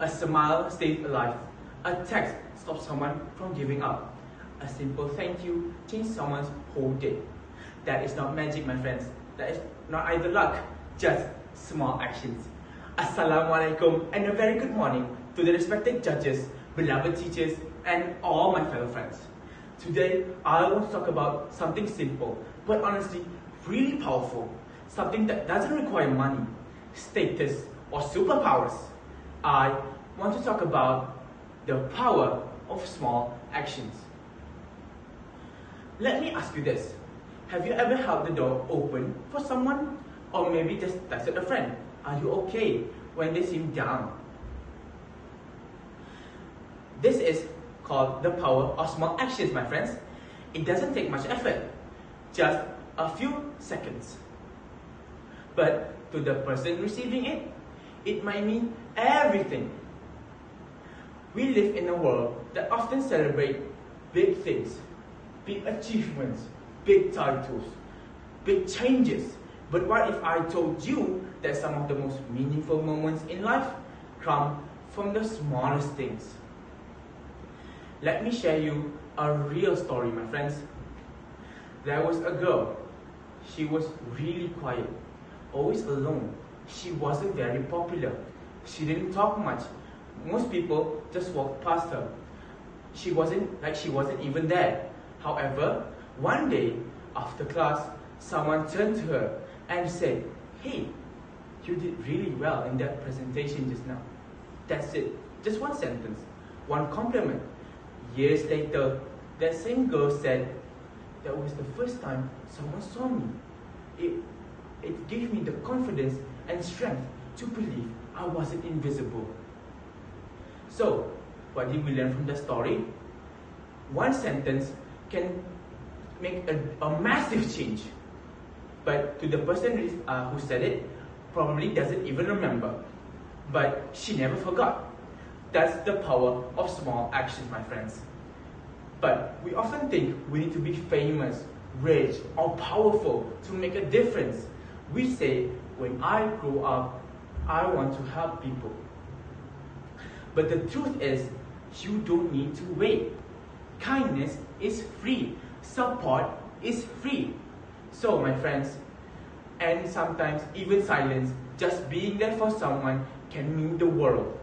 A smile stays alive. A text stops someone from giving up. A simple thank you changes someone's whole day. That is not magic, my friends. That is not either luck, just small actions. Assalamualaikum and a very good morning to the respected judges, beloved teachers, and all my fellow friends. Today, I want to talk about something simple, but honestly, really powerful. Something that doesn't require money, status, or superpowers. I want to talk about the power of small actions. Let me ask you this. Have you ever held the door open for someone? Or maybe just texted a friend? Are you okay when they seem down? This is called the power of small actions, my friends. It doesn't take much effort, just a few seconds. But to the person receiving it, it might mean everything. We live in a world that often celebrates big things, big achievements, big titles, big changes. But what if I told you that some of the most meaningful moments in life come from the smallest things? Let me share you a real story, my friends. There was a girl. She was really quiet, always alone. She wasn't very popular. She didn't talk much. Most people just walked past her. She wasn't even there. However, one day after class, someone turned to her and said, "Hey, you did really well in that presentation just now." That's it. Just one sentence, one compliment. Years later, that same girl said, "That was the first time someone saw me. It gave me the confidence and strength to believe I wasn't invisible." So, what did we learn from the story? One sentence can make a massive change. But to the person who said it, probably doesn't even remember. But she never forgot. That's the power of small actions, my friends. But we often think we need to be famous, rich, or powerful to make a difference. We say, when I grow up, I want to help people. But the truth is, you don't need to wait. Kindness is free. Support is free. So, my friends, and sometimes even silence, just being there for someone can mean the world.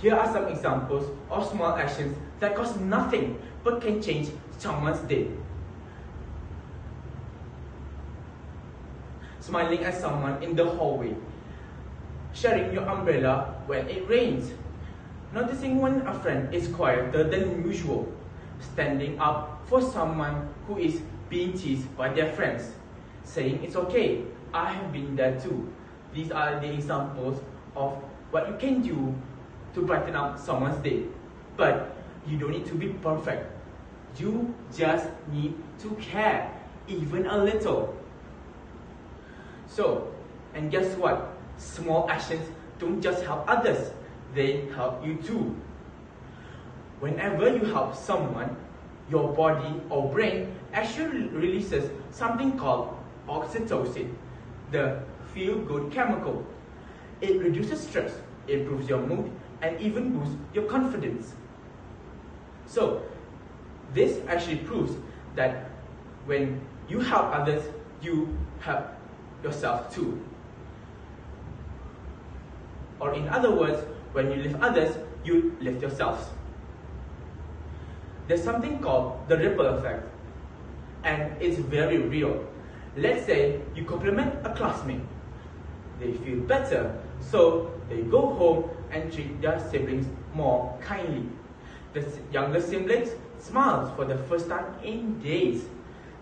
Here are some examples of small actions that cost nothing but can change someone's day. Smiling at someone in the hallway. Sharing your umbrella when it rains. Noticing when a friend is quieter than usual. Standing up for someone who is being teased by their friends. Saying it's okay, I have been there too. These are the examples of what you can do to brighten up someone's day. But you don't need to be perfect. You just need to care, even a little. So, and guess what? Small actions don't just help others, they help you too. Whenever you help someone, your body or brain actually releases something called oxytocin, the feel-good chemical. It reduces stress, improves your mood, and even boosts your confidence. So, this actually proves that when you help others, you help yourself too. Or in other words, when you lift others, you lift yourselves. There's something called the ripple effect, and it's very real. Let's say you compliment a classmate. They feel better, so they go home and treat their siblings more kindly. The younger siblings smiles for the first time in days.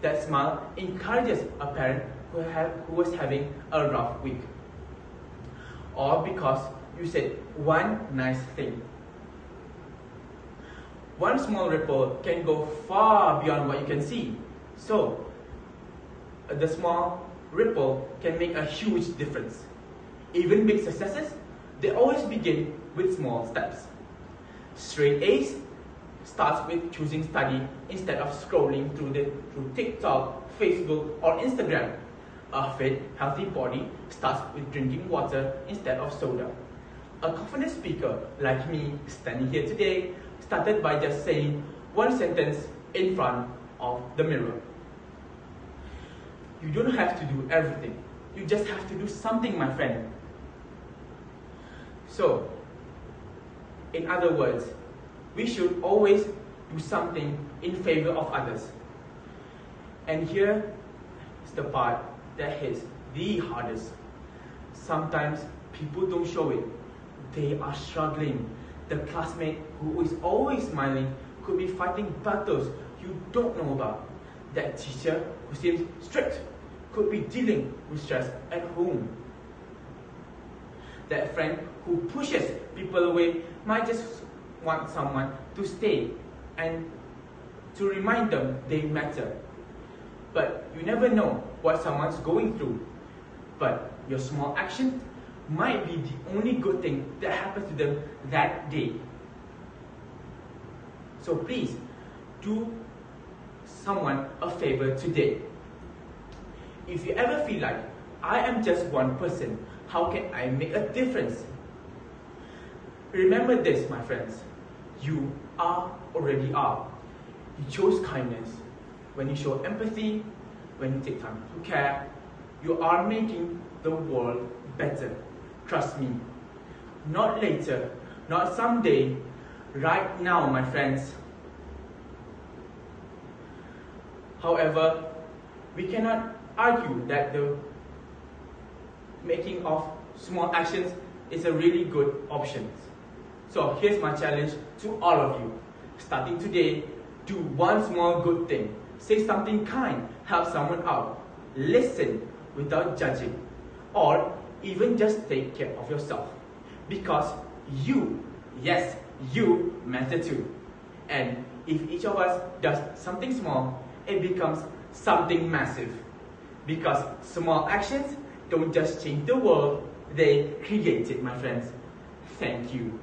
That smile encourages a parent who was having a rough week. Or because you said one nice thing. One small ripple can go far beyond what you can see. So, the small ripple can make a huge difference. Even big successes, they always begin with small steps. Straight A's starts with choosing study instead of scrolling through TikTok, Facebook, or Instagram. A fit, healthy body starts with drinking water instead of soda. A confident speaker like me standing here today started by just saying one sentence in front of the mirror. You don't have to do everything. You just have to do something, my friend. So, in other words, we should always do something in favor of others. And here is the part that hits the hardest. Sometimes people don't show it. They are struggling. The classmate who is always smiling could be fighting battles you don't know about. That teacher who seems strict could be dealing with stress at home. That friend who pushes people away might just want someone to stay and to remind them they matter. But you never know what someone's going through. But your small action might be the only good thing that happens to them that day. So please, do someone a favor today. If you ever feel like, I am just one person, how can I make a difference? Remember this, my friends. You already are. You chose kindness. When you show empathy, when you take time to care, you are making the world better. Trust me. Not later, not someday, right now, my friends. However, we cannot argue that the making of small actions is a really good option. So here's my challenge to all of you. Starting today, do one small good thing. Say something kind, help someone out. Listen without judging. Or even just take care of yourself. Because you, yes, you matter too. And if each of us does something small, it becomes something massive. Because small actions don't just change the world, they create it, my friends. Thank you.